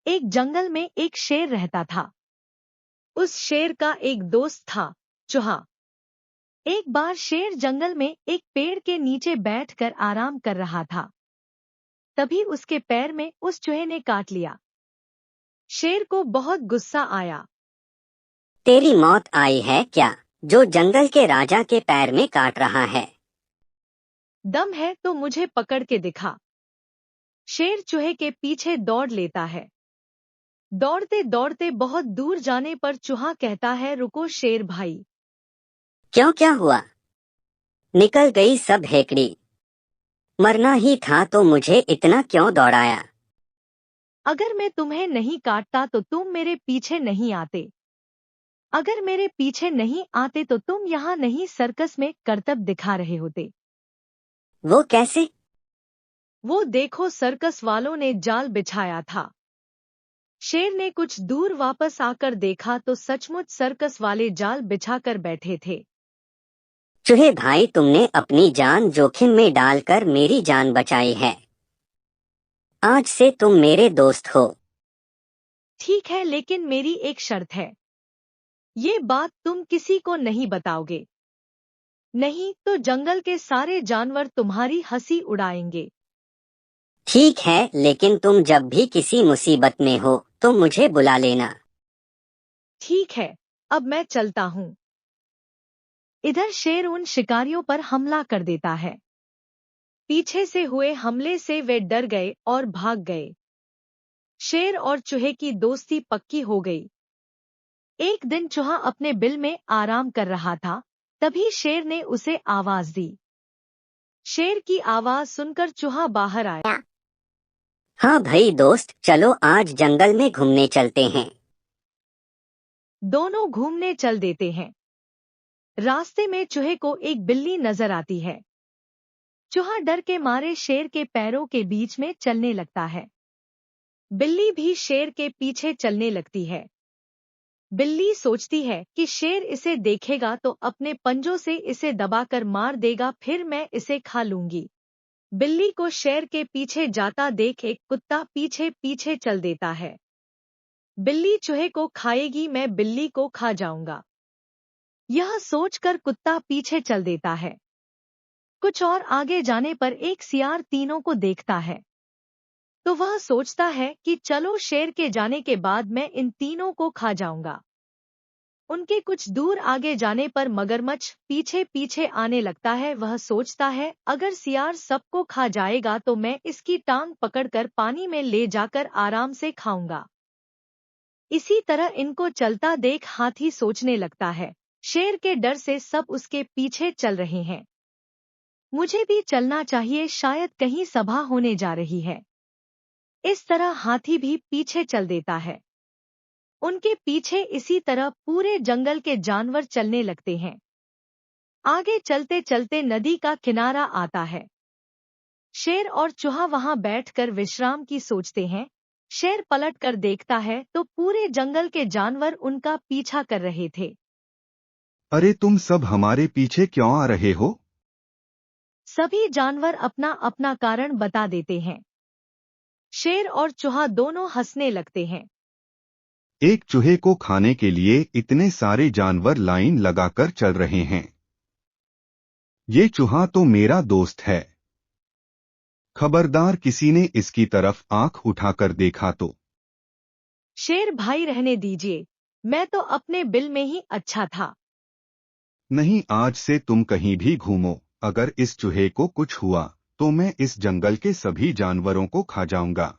एक जंगल में एक शेर रहता था। उस शेर का एक दोस्त था, चूहा। एक बार शेर जंगल में एक पेड़ के नीचे बैठकर आराम कर रहा था। तभी उसके पैर में उस चूहे ने काट लिया। शेर को बहुत गुस्सा आया। तेरी मौत आई है क्या, जो जंगल के राजा के पैर में काट रहा है? दम है तो मुझे पकड़ के दिखा। शेर चूहे के पीछे दौड़ लेता है। दौड़ते दौड़ते बहुत दूर जाने पर चूहा कहता है, रुको शेर भाई। क्यों, क्या हुआ? निकल गई सब हेकड़ी। मरना ही था तो मुझे इतना क्यों दौड़ाया? अगर मैं तुम्हें नहीं काटता तो तुम मेरे पीछे नहीं आते। अगर मेरे पीछे नहीं आते तो तुम यहाँ नहीं सर्कस में करतब दिखा रहे होते। वो कैसे? वो देखो, सर्कस वालों ने जाल बिछाया था। शेर ने कुछ दूर वापस आकर देखा तो सचमुच सर्कस वाले जाल बिछाकर बैठे थे। चूहे भाई, तुमने अपनी जान जोखिम में डालकर मेरी जान बचाई है। आज से तुम मेरे दोस्त हो। ठीक है, लेकिन मेरी एक शर्त है। ये बात तुम किसी को नहीं बताओगे। नहीं तो जंगल के सारे जानवर तुम्हारी हंसी उड़ाएंगे। ठीक है, लेकिन तुम जब भी किसी मुसीबत में हो तो मुझे बुला लेना। ठीक है, अब मैं चलता हूँ। इधर शेर उन शिकारियों पर हमला कर देता है। पीछे से हुए हमले से वे डर गए और भाग गए। शेर और चूहे की दोस्ती पक्की हो गई। एक दिन चूहा अपने बिल में आराम कर रहा था, तभी शेर ने उसे आवाज दी। शेर की आवाज सुनकर चूहा बाहर आया। हाँ भाई दोस्त, चलो आज जंगल में घूमने चलते हैं। दोनों घूमने चल देते हैं। रास्ते में चूहे को एक बिल्ली नजर आती है। चूहा डर के मारे शेर के पैरों के बीच में चलने लगता है। बिल्ली भी शेर के पीछे चलने लगती है। बिल्ली सोचती है कि शेर इसे देखेगा तो अपने पंजों से इसे दबाकर मार देगा, फिर मैं इसे खा लूंगी। बिल्ली को शेर के पीछे जाता देख एक कुत्ता पीछे पीछे चल देता है। बिल्ली चूहे को खाएगी, मैं बिल्ली को खा जाऊंगा। यह सोचकर कुत्ता पीछे चल देता है। कुछ और आगे जाने पर एक सियार तीनों को देखता है। तो वह सोचता है कि चलो शेर के जाने के बाद मैं इन तीनों को खा जाऊंगा। उनके कुछ दूर आगे जाने पर मगरमच्छ पीछे पीछे आने लगता है। वह सोचता है, अगर सियार सबको खा जाएगा तो मैं इसकी टांग पकड़कर पानी में ले जाकर आराम से खाऊंगा। इसी तरह इनको चलता देख हाथी सोचने लगता है, शेर के डर से सब उसके पीछे चल रहे हैं, मुझे भी चलना चाहिए, शायद कहीं सभा होने जा रही है। इस तरह हाथी भी पीछे चल देता है। उनके पीछे इसी तरह पूरे जंगल के जानवर चलने लगते हैं। आगे चलते चलते नदी का किनारा आता है। शेर और चूहा वहां बैठकर विश्राम की सोचते हैं। शेर पलट कर देखता है तो पूरे जंगल के जानवर उनका पीछा कर रहे थे। अरे तुम सब हमारे पीछे क्यों आ रहे हो? सभी जानवर अपना अपना कारण बता देते हैं। शेर और चूहा दोनों हंसने लगते हैं। एक चूहे को खाने के लिए इतने सारे जानवर लाइन लगाकर चल रहे हैं। ये चूहा तो मेरा दोस्त है। खबरदार किसी ने इसकी तरफ आंख उठाकर देखा तो। शेर भाई रहने दीजिए, मैं तो अपने बिल में ही अच्छा था। नहीं, आज से तुम कहीं भी घूमो, अगर इस चूहे को कुछ हुआ तो मैं इस जंगल के सभी जानवरों को खा जाऊंगा।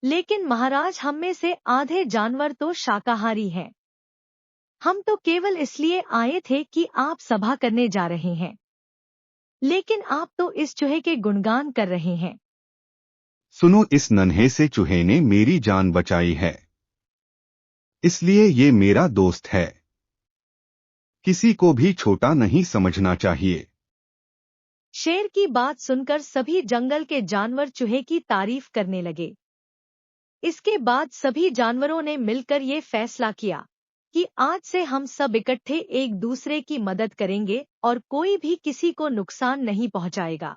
लेकिन महाराज, हम में से आधे जानवर तो शाकाहारी हैं। हम तो केवल इसलिए आए थे कि आप सभा करने जा रहे हैं, लेकिन आप तो इस चूहे के गुणगान कर रहे हैं। सुनो, इस नन्हे से चूहे ने मेरी जान बचाई है, इसलिए ये मेरा दोस्त है। किसी को भी छोटा नहीं समझना चाहिए। शेर की बात सुनकर सभी जंगल के जानवर चूहे की तारीफ करने लगे। इसके बाद सभी जानवरों ने मिलकर ये फैसला किया कि आज से हम सब इकट्ठे एक दूसरे की मदद करेंगे और कोई भी किसी को नुकसान नहीं पहुंचाएगा।